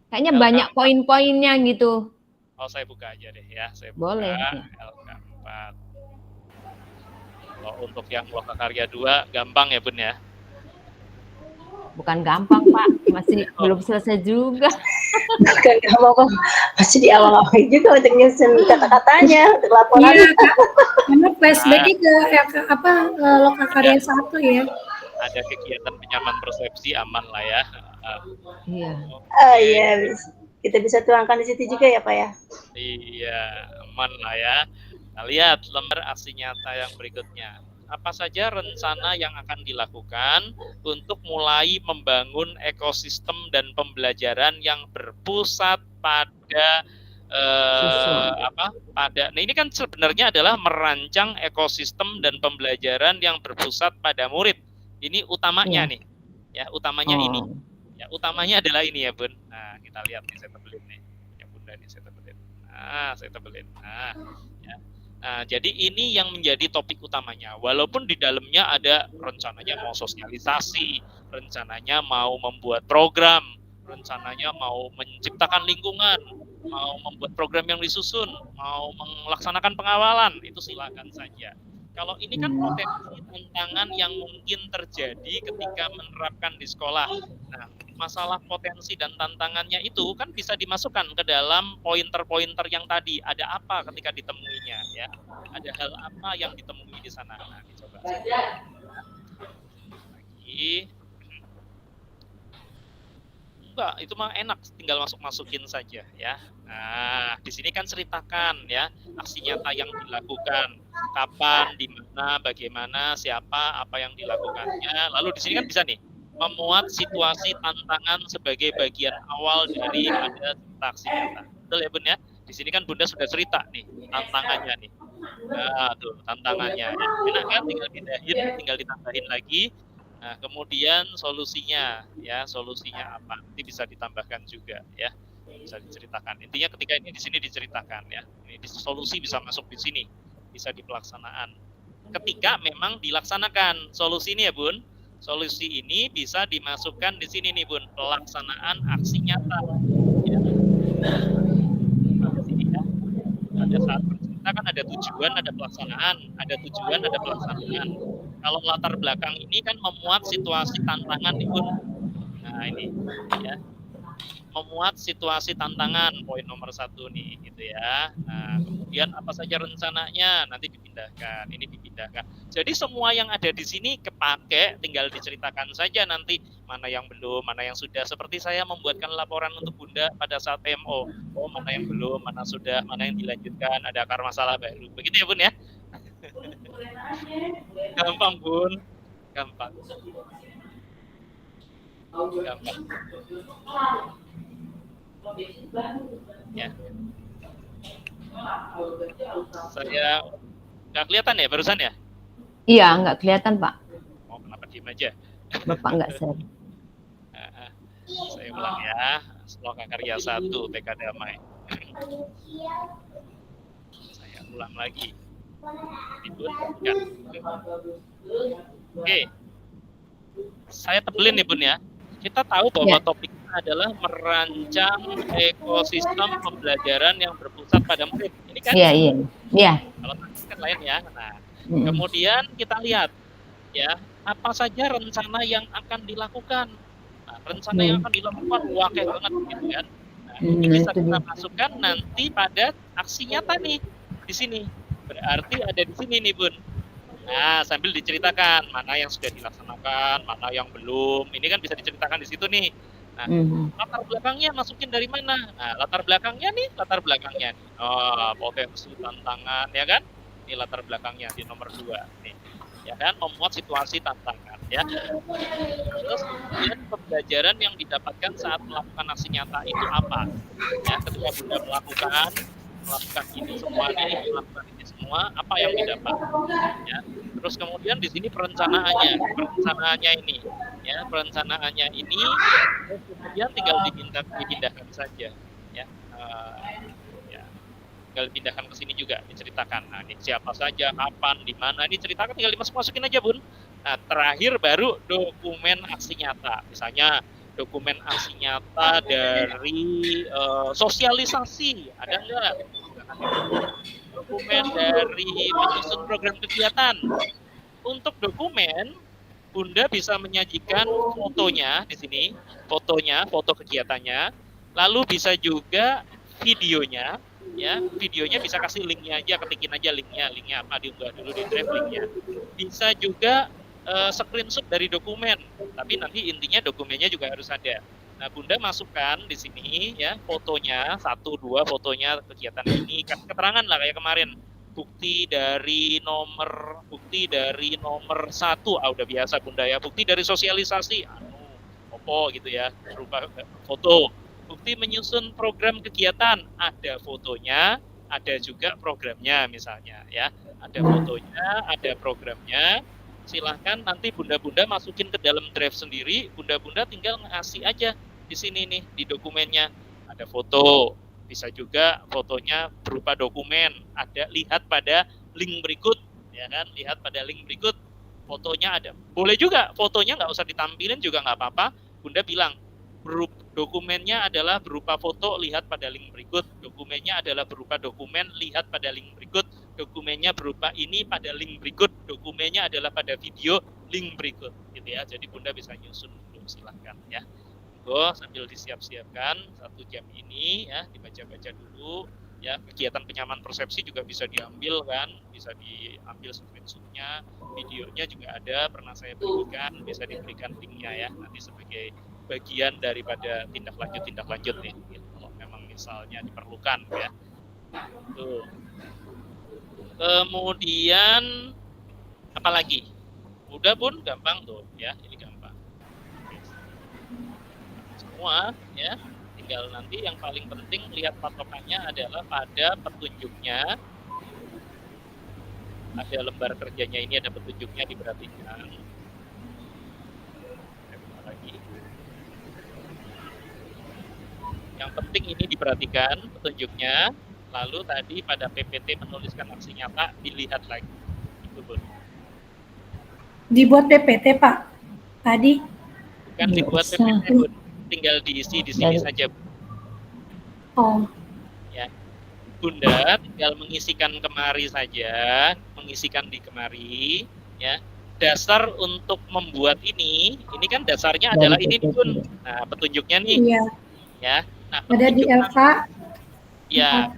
kayaknya LK4. banyak poin-poinnya gitu. Oh, saya buka aja deh ya. Saya buka Boleh. LK4. Kalau untuk yang Lokakarya 2 gampang ya Bun ya? Bukan gampang Pak, masih belum selesai juga. Bukan gampang, masih di awal-awal juga untuk nyusun kata-katanya, untuk laporan. Iya, karena flashback-nya ke Lokakarya 1 ya. Ada kegiatan penyamaan persepsi aman lah ya. Iya. Iya, kita bisa tuangkan di situ juga ya Pak ya. Iya, aman lah ya. Nah, lihat lembar aksi nyata yang berikutnya. Apa saja rencana yang akan dilakukan untuk mulai membangun ekosistem dan pembelajaran yang berpusat pada nah ini kan sebenarnya adalah merancang ekosistem dan pembelajaran yang berpusat pada murid. Ini utamanya nih. Ya, utamanya ini. Ya, utamanya adalah ini ya, Bun. Nah, kita lihat nih, saya tebelin nih. Ya, Bunda nih saya tebelin. Nah, saya tebelin. Nah, ya. Nah, jadi ini yang menjadi topik utamanya. Walaupun di dalamnya ada rencananya mau sosialisasi, rencananya mau membuat program, rencananya mau menciptakan lingkungan, mau membuat program yang disusun, mau melaksanakan pengawalan, itu silakan saja. Kalau ini kan potensi tantangan yang mungkin terjadi ketika menerapkan di sekolah. Nah, masalah potensi dan tantangannya itu kan bisa dimasukkan ke dalam pointer-pointer yang tadi. Ada apa ketika ditemuinya, ya? Ada hal apa yang ditemui di sana? Nah, dicoba saja. Lagi. Enggak, itu mah enak, tinggal masukin saja ya. Nah, di sini kan ceritakan ya aksi nyata yang dilakukan, kapan, di mana, bagaimana, siapa, apa yang dilakukannya. Lalu di sini kan bisa nih memuat situasi tantangan sebagai bagian awal dari ada aksi nyata. Betul ya Bun ya? Di sini kan Bunda sudah cerita nih tantangannya nih. Nah, tuh tantangannya. Enak kan, tinggal pindahin, tinggal ditambahin lagi. Nah, kemudian solusinya, ya solusinya apa? Nanti bisa ditambahkan juga, ya bisa diceritakan. Intinya ketika ini di sini diceritakan, ya ini solusi bisa masuk di sini, bisa di pelaksanaan. Ketika memang dilaksanakan solusi ini ya Bun, solusi ini bisa dimasukkan di sini nih Bun, pelaksanaan aksi nyata. Ya. Ya. Pada saat bercerita kan ada tujuan, ada pelaksanaan, ada tujuan, ada pelaksanaan. Kalau latar belakang ini kan memuat situasi tantangan nih Bun. Nah ini ya, memuat situasi tantangan poin nomor 1 nih gitu ya. Nah kemudian apa saja rencananya nanti dipindahkan, ini dipindahkan. Jadi semua yang ada di sini kepake, tinggal diceritakan saja nanti mana yang belum, mana yang sudah. Seperti saya membuatkan laporan untuk Bunda pada saat PMO. Oh mana yang belum, mana sudah, mana yang dilanjutkan, ada akar masalah baru. Begitu ya Bun ya. Gampang Bun, gampang. Ya. Saya nggak kelihatan ya barusan ya? Iya, nggak kelihatan Pak. Oh kenapa diem aja? Bapak nggak share. Saya ulang ya. Lokakarya 1 TK Damai. Saya ulang lagi. Oke, saya tebelin nih Bun ya. Kita tahu bahwa topiknya adalah merancang ekosistem pembelajaran yang berpusat pada murid. Ini kan? Iya. Kalau tadi kan lain ya. Nah, kemudian kita lihat ya apa saja rencana yang akan dilakukan. Nah, rencana yang akan dilakukan wakil banget gitu kan. Nah, ini bisa kita masukkan nanti pada aksi nyata nih di sini. Berarti ada di sini nih Bun. Nah, sambil diceritakan mana yang sudah dilaksanakan, mana yang belum. Ini kan bisa diceritakan di situ nih. Nah, latar belakangnya masukin dari mana? Nah, latar belakangnya nih. Oh, potensi tantangan ya kan? Ini latar belakangnya di nomor 2 nih. Ya kan, memuat situasi tantangan ya. Terus kemudian pembelajaran yang didapatkan saat melakukan aksi nyata itu apa? Ya, ketika Bunda melakukan ini semua nih, melakukan ini semua, apa yang didapat? Ya. Terus kemudian di sini perencanaannya ini, ya perencanaannya ini, kemudian tinggal dipindahkan saja, ya. Ya. tinggal pindahkan ke sini juga, diceritakan. Nah, ini siapa saja, kapan, di mana, ini ceritakan, tinggal dimasukin aja, Bun. Nah, terakhir baru dokumen aksi nyata. Misalnya dokumen aksi nyata dari sosialisasi, ada nggak? Dokumen dari menyusun program kegiatan. Untuk dokumen, Bunda bisa menyajikan fotonya di sini, foto kegiatannya, lalu bisa juga videonya, ya, videonya bisa kasih linknya aja, ketikin aja linknya apa, diunggah dulu di drive linknya. Bisa juga screenshot dari dokumen, tapi nanti intinya dokumennya juga harus ada. Nah, Bunda masukkan di sini ya fotonya, 1-2 fotonya kegiatan ini, kasih keterangan lah kayak kemarin. Bukti dari nomor 1, udah biasa Bunda ya, bukti dari sosialisasi opo gitu ya, berupa foto. Bukti menyusun program kegiatan, ada fotonya, ada juga programnya misalnya ya, ada fotonya, ada programnya. Silahkan nanti Bunda-Bunda masukin ke dalam drive sendiri, Bunda-Bunda tinggal ngasih aja di sini nih, di dokumennya ada foto, bisa juga fotonya berupa dokumen, ada, lihat pada link berikut, ya kan, lihat pada link berikut, fotonya ada. Boleh juga fotonya nggak usah ditampilin juga nggak apa-apa, Bunda bilang dokumennya adalah berupa foto, lihat pada link berikut, dokumennya adalah berupa dokumen, lihat pada link berikut, dokumennya berupa ini pada link berikut, dokumennya adalah pada video, link berikut, gitu ya. Jadi Bunda bisa nyusun dulu, silahkan ya. Sambil disiap-siapkan 1 jam ini ya, dibaca-baca dulu ya. Kegiatan penyamaan persepsi juga bisa diambil kan, bisa diambil screenshotnya, videonya juga ada, pernah saya berikan, bisa diberikan linknya ya, nanti sebagai bagian daripada tindak lanjut nih gitu, kalau memang misalnya diperlukan ya. Tuh. Kemudian apalagi? Udah Bun, gampang tuh ya, ini gampang semua ya, tinggal nanti yang paling penting lihat patokannya adalah pada petunjuknya, ada lembar kerjanya ini, ada petunjuknya, diperhatikan lagi. Yang penting ini diperhatikan petunjuknya, lalu tadi pada PPT menuliskan aksi nyata, dilihat lagi itu Bun. Dibuat PPT Pak tadi? Bukan dibuat PPT Bun, tinggal diisi di sini saja. Oh. Ya. Bunda tinggal mengisikan kemari saja, mengisikan di kemari ya. Dasar untuk membuat ini kan dasarnya adalah ini Bun. Nah, petunjuknya nih. Iya. Ya. Nah, ada di LK. Ya.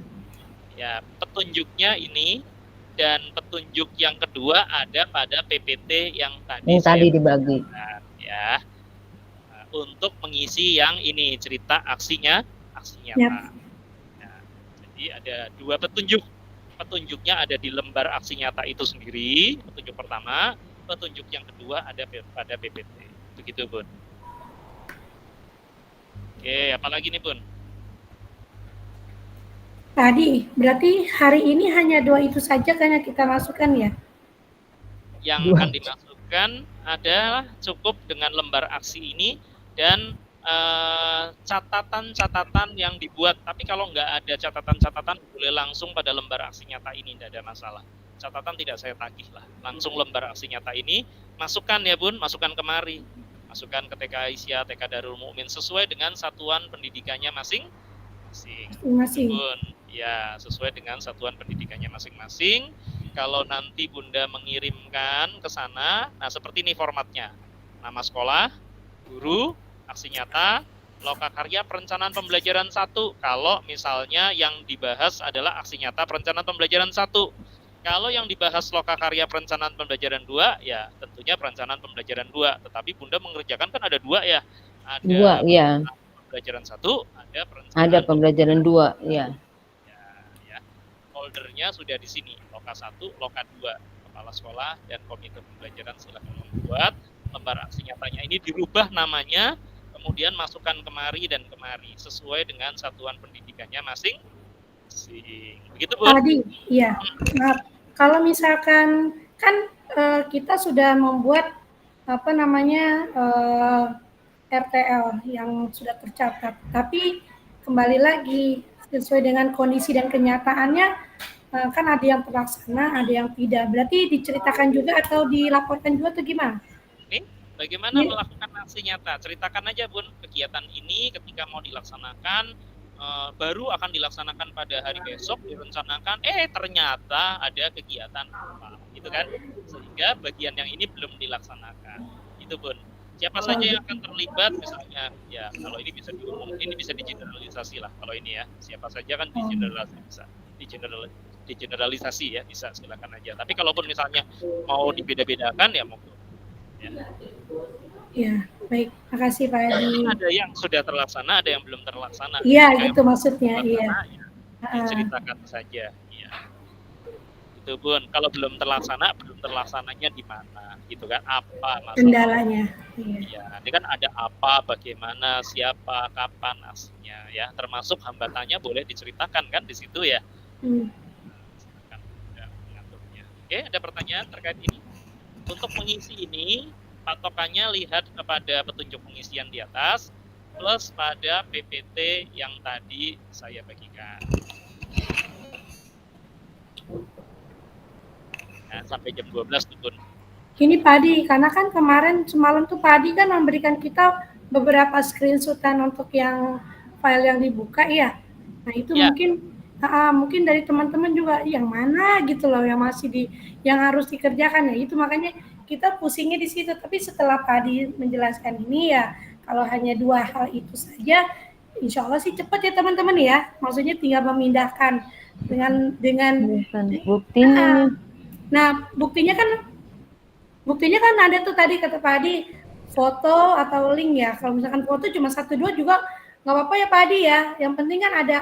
Ya, petunjuknya ini, dan petunjuk yang kedua ada pada PPT yang tadi dibagi. Ya. Untuk mengisi yang ini, cerita aksinya nyata. Yep. Nah, jadi ada 2 petunjuk. Petunjuknya ada di lembar aksi nyata itu sendiri, petunjuk pertama. Petunjuk yang kedua ada pada PPT. Begitu Bun. Oke, apalagi nih Bun? Tadi berarti hari ini hanya 2 itu saja kan yang kita masukkan ya? Yang akan dimasukkan adalah cukup dengan lembar aksi ini dan catatan-catatan yang dibuat. Tapi kalau nggak ada catatan-catatan, boleh langsung pada lembar aksi nyata ini, tidak ada masalah. Catatan tidak saya tagih lah, langsung lembar aksi nyata ini masukkan ya Bun, masukkan kemari, masukkan ke TK Aisyah, TK Darul Mukmin sesuai dengan satuan pendidikannya masing-masing. Bun, ya sesuai dengan satuan pendidikannya masing-masing. Kalau nanti Bunda mengirimkan ke sana, nah seperti ini formatnya, nama sekolah, guru, aksi nyata, lokakarya perencanaan pembelajaran 1. Kalau misalnya yang dibahas adalah aksi nyata perencanaan pembelajaran 1. Kalau yang dibahas lokakarya perencanaan pembelajaran 2, ya tentunya perencanaan pembelajaran 2. Tetapi Bunda mengerjakan kan ada 2 ya. Ada 2, ya. Pembelajaran 1, ada pembelajaran 2, ya. Ya. Foldernya sudah di sini, loka 1, loka 2. Kepala sekolah dan komite pembelajaran silakan membuat lembar aksi nyatanya ini, dirubah namanya, kemudian masukkan kemari dan kemari sesuai dengan satuan pendidikannya masing-masing. Begitu Bu? Tadi, iya. Nah, kalau misalkan kan kita sudah membuat RTL yang sudah tercatat, tapi kembali lagi sesuai dengan kondisi dan kenyataannya, kan ada yang terlaksana, ada yang tidak. Berarti diceritakan juga atau dilaporkan juga atau gimana? Ini bagaimana melakukan aksi nyata? Ceritakan aja Bun, kegiatan ini ketika mau dilaksanakan baru akan dilaksanakan pada hari besok, direncanakan ternyata ada kegiatan apa gitu kan, sehingga bagian yang ini belum dilaksanakan itu Bun. Siapa saja yang akan terlibat misalnya, ya kalau ini bisa diumum, ini bisa digeneralisasi lah kalau ini ya, siapa saja kan digeneralisasi ya, bisa silakan aja. Tapi kalaupun misalnya mau dibeda-bedakan ya monggo ya. Ya, baik. Makasih Pak Adi. Ada yang sudah terlaksana, ada yang belum terlaksana. Iya, gitu maksudnya. Iya. Ceritakan saja. Ya. Itu Bun. Kalau belum terlaksananya di mana, gitu kan? Apa masalah? Kendalanya. Iya. Ya, nanti kan ada apa, bagaimana, siapa, kapan aslinya, ya. Termasuk hambatannya boleh diceritakan kan di situ ya. Oke, ada pertanyaan terkait ini? Untuk mengisi ini, patokannya lihat kepada petunjuk pengisian di atas plus pada PPT yang tadi saya bagikan. Nah, sampai jam 12 tuh Bun. Ini Pak Adi, karena kan kemarin semalam tuh Pak Adi kan memberikan kita beberapa screenshotan untuk yang file yang dibuka ya. Nah itu ya. Mungkin dari teman-teman juga yang mana gitu loh yang masih yang harus dikerjakan ya. Itu makanya kita pusingnya di situ, tapi setelah Pak Adi menjelaskan ini ya, kalau hanya 2 hal itu saja, insya Allah sih cepat ya teman-teman ya. Maksudnya tinggal memindahkan dengan buktinya. Nah, buktinya kan ada tuh tadi kata Pak Adi, foto atau link ya. Kalau misalkan foto cuma 1-2 juga nggak apa-apa ya Pak Adi ya. Yang penting kan ada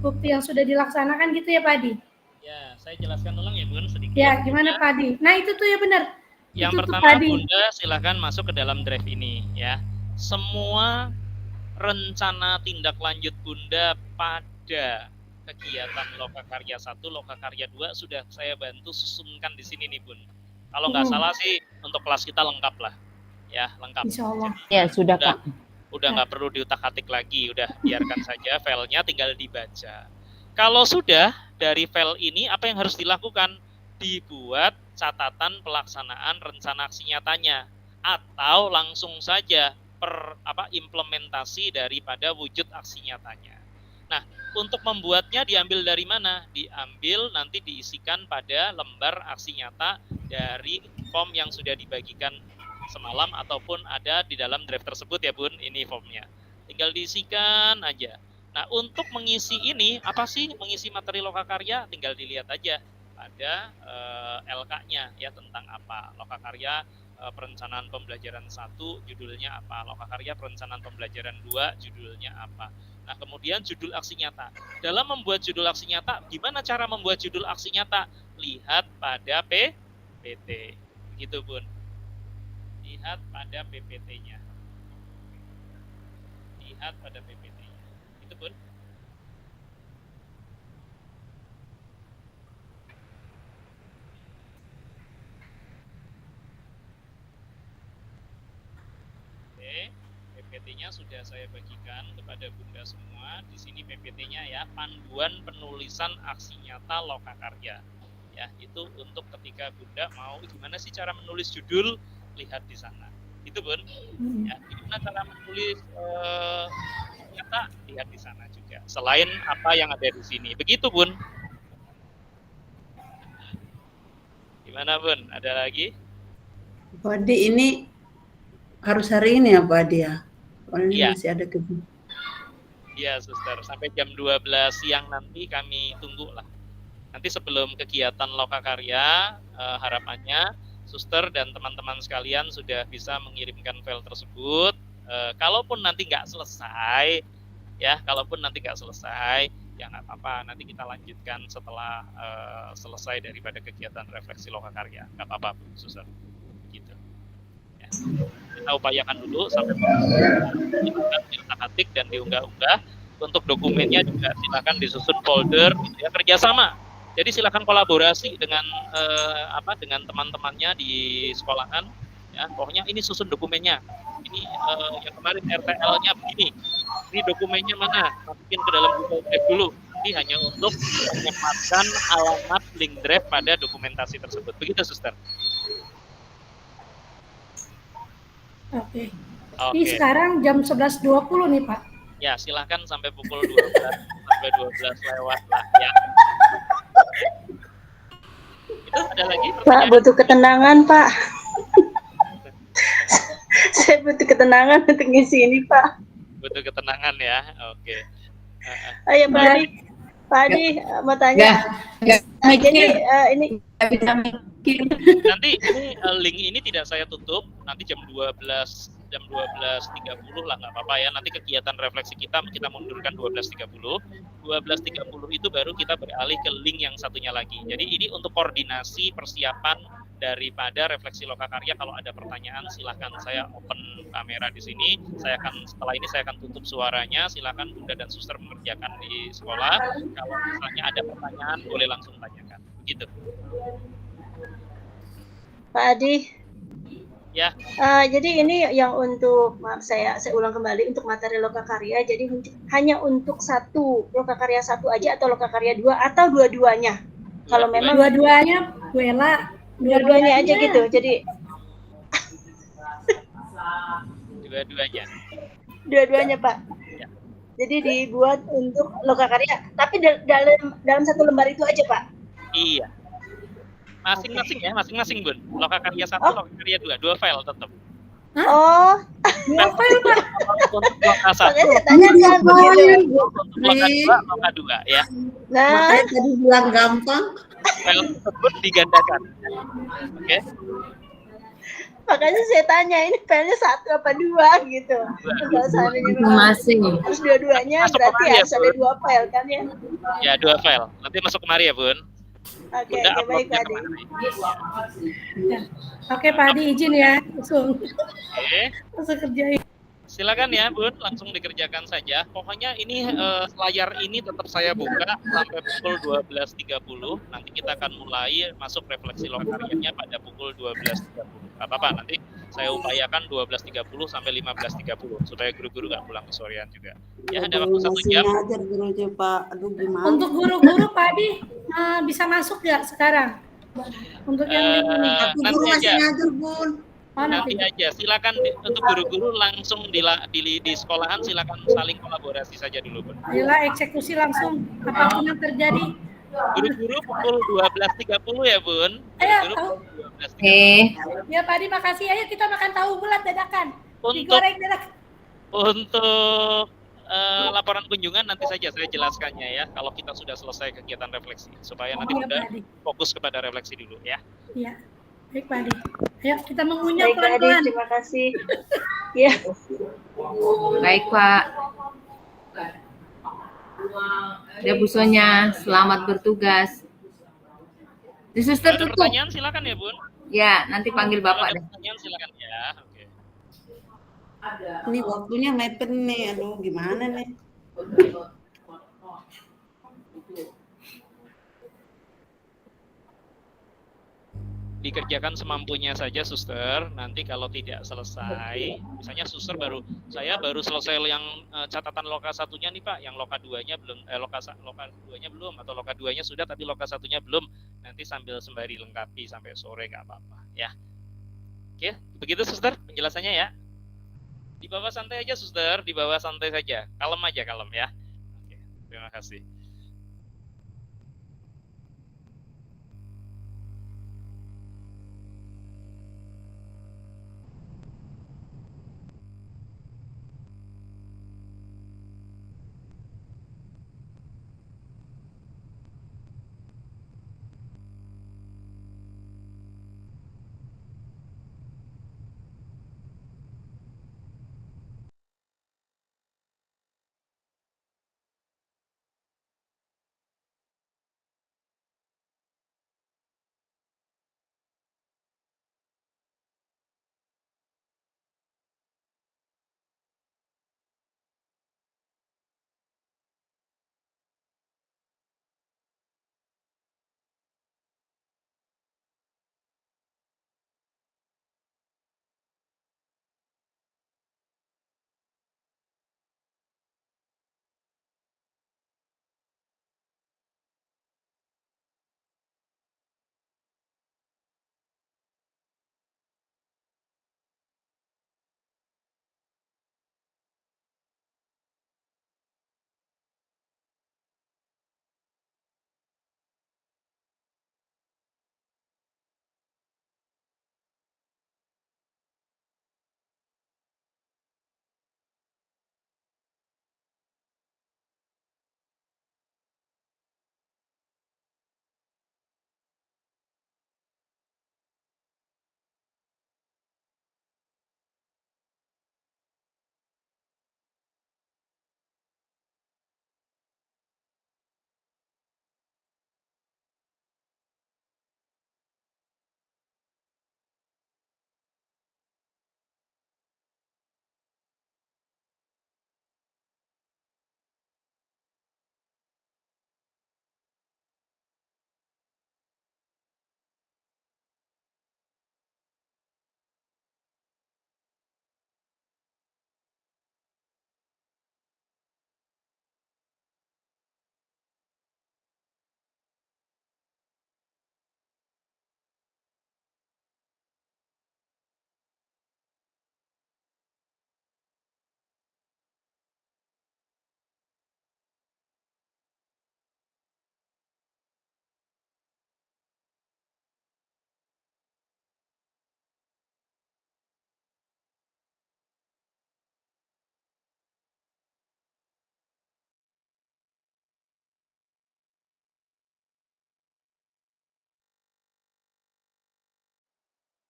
bukti yang sudah dilaksanakan gitu ya Pak Adi. Ya, saya jelaskan ulang ya Bun sedikit. Ya, gimana Pak Adi? Nah, itu tuh ya benar. Yang itu pertama Bunda silakan masuk ke dalam drive ini ya. Semua rencana tindak lanjut Bunda pada kegiatan Lokakarya 1, Lokakarya 2 sudah saya bantu susunkan di sini nih Bun. Kalau nggak salah sih untuk kelas kita lengkap lah. Ya, lengkap. Insyaallah. Ya, sudah Kak. Udah nggak perlu diutak-atik lagi, udah biarkan saja filenya tinggal dibaca. Kalau sudah dari file ini apa yang harus dilakukan? Dibuat catatan pelaksanaan rencana aksi nyatanya atau langsung saja implementasi daripada wujud aksi nyatanya. Nah, untuk membuatnya diambil dari mana? Diambil nanti diisikan pada lembar aksi nyata dari form yang sudah dibagikan semalam ataupun ada di dalam drive tersebut ya Bun, ini formnya. Tinggal diisikan aja. Nah, untuk mengisi ini, apa sih mengisi materi Lokakarya? Tinggal dilihat aja pada LK-nya ya tentang apa. Lokakarya perencanaan pembelajaran 1 judulnya apa, Lokakarya perencanaan pembelajaran 2 judulnya apa. Nah, kemudian judul aksi nyata. Dalam membuat judul aksi nyata, gimana cara membuat judul aksi nyata? Lihat pada PPT. Gitu Bun. Lihat pada PPT-nya. Lihat pada PPT-nya. Itu Bun. Oke, PPT-nya sudah saya bagikan kepada Bunda semua. Di sini PPT-nya ya, panduan penulisan aksi nyata Lokakarya. Ya, itu untuk ketika Bunda mau gimana sih cara menulis judul, lihat di sana. Itu Bun. Ya, gimana cara menulis nyata, lihat di sana juga. Selain apa yang ada di sini. Begitu Bun. Gimana Bun? Ada lagi? Pak Adi, ini harus hari ini ya Pak Adi ya? Soalnya ya. Masih ada kegiatan. Iya Suster, sampai jam 12 siang nanti kami tunggu lah. Nanti sebelum kegiatan Lokakarya, harapannya Suster dan teman-teman sekalian sudah bisa mengirimkan file tersebut. Kalaupun nanti nggak selesai, ya, ya nggak apa-apa. Nanti kita lanjutkan setelah selesai daripada kegiatan refleksi Lokakarya. Nggak apa-apa, Suster. Gitu. Ya. Kita upayakan dulu sampai diutak-atik dan diunggah-unggah. Untuk dokumennya juga silakan disusun folder, ya, kerjasama. Jadi silakan kolaborasi dengan dengan teman-temannya di sekolahan, ya, ya. Pokoknya ini susun dokumennya. Ini yang kemarin RTL-nya begini. Ini dokumennya mana? Masukin ke dalam Google Drive dulu. Ini hanya untuk menyematkan alamat link drive pada dokumentasi tersebut. Begitu, Suster. Oke. Oke. Ini sekarang jam 11.20 nih, Pak. Ya, silahkan sampai pukul 12 sampai 12 lewat lah ya. Itu ada lagi Pak, pertanyaan? butuh ketenangan, Pak. Saya butuh ketenangan untuk ngisi ini, Pak. Butuh ketenangan ya. Oke. Ayo, Pak Adi. Pak Adi, mau tanya. Jadi ini Nanti ini link ini tidak saya tutup. Nanti jam 12.30 lah, nggak apa-apa ya. Nanti kegiatan refleksi kita mundurkan 12.30. 12.30 itu baru kita beralih ke link yang satunya lagi. Jadi ini untuk koordinasi persiapan daripada refleksi lokakarya. Kalau ada pertanyaan silahkan, saya open kamera di sini. Setelah ini saya akan tutup suaranya. Silahkan Bunda dan Suster mengerjakan di sekolah. Kalau misalnya ada pertanyaan boleh langsung tanyakan. Begitu. Pak Adi. Ya. Jadi ini yang untuk, maaf saya ulang kembali, untuk materi lokakarya. Jadi hanya untuk satu lokakarya satu aja atau lokakarya dua atau dua-duanya? Kalau memang Dua-duanya, Bu Ella. dua-duanya aja gitu. Jadi Dua-duanya. dua-duanya, Pak. Ya. Jadi dibuat untuk lokakarya, tapi dalam satu lembar itu aja, Pak. Iya. Masing-masing ya, masing-masing Bun. Lokakarya 1, lokakarya 2, 2 file tetap. Oh, Dua file, Pak. Untuk loka 1, makanya saya tanya kan begitu. untuk loka 2 ya. Nah, Makanya tadi bilang gampang. File tersebut digandakan. Oke. makanya saya tanya ini filenya satu apa dua gitu. Kalau seandainya memang Masing. harus dua-duanya, Masuk berarti kemari ya, harus ada Bun. dua file kan ya? Ya, 2 file. Nanti masuk kemari ya, Bun. Oke, Bunda baik uploadnya Pak Adi. kemari. Ya. Oke, Pak Adi izin ya. Oke. Langsung kerjain. Silakan ya, Bun, langsung dikerjakan saja. Pokoknya ini layar ini tetap saya buka sampai pukul 12.30. Nanti kita akan mulai masuk refleksi lokaryanya pada pukul 12.30. Gak apa-apa, nanti saya upayakan 12.30 sampai 15.30 supaya guru-guru nggak pulang ke sorean juga. Ya, ada waktu 1 Masih jam. ngajar gurunya, Pak. Aduh, gimana? Untuk guru-guru Pak Adi bisa masuk nggak sekarang? Untuk yang link ini. Aku nanti guru masih aja. ngajar, Bun. Oh, Nanti aja, silakan untuk guru-guru langsung di sekolahan silakan saling kolaborasi saja dulu, Bun. Ayolah eksekusi langsung apapun yang terjadi. Guru-guru pukul 12.30 ya, Bun. Ayo, Guru-guru pukul 12.30. ya Pak Adi makasih. Ayo kita makan tahu bulat dadakan. Untuk Digoreng dadakan. untuk laporan kunjungan nanti saja saya jelaskannya ya kalau kita sudah selesai kegiatan refleksi supaya nanti Iya, Bunda Pak Adi. fokus kepada refleksi dulu ya. Iya. Baik Pak Adi. Ayo kita mengunyah Baik Pak Adi, pelan-pelan. terima kasih. Ya, Baik, Pak. Ya, Bu Sonya, selamat bertugas. Di Suster Ada tutup. pertanyaan silakan ya, Bun. Ya, nanti panggil Kalau Bapak ada deh. pertanyaan silakan ya. Oke. Ini waktunya mepet nih. Aduh, gimana nih? Dikerjakan semampunya saja, Suster. Nanti kalau tidak selesai, misalnya Suster saya baru selesai yang catatan loka satunya nih Pak, yang loka 2-nya belum, loka 2-nya belum, atau loka 2-nya sudah tapi loka satunya belum. Nanti sambil sembari lengkapi sampai sore nggak apa-apa, ya. Oke, begitu Suster penjelasannya ya. Di bawah santai aja, Suster, di bawah santai saja, kalem aja, kalem ya. Oke, terima kasih.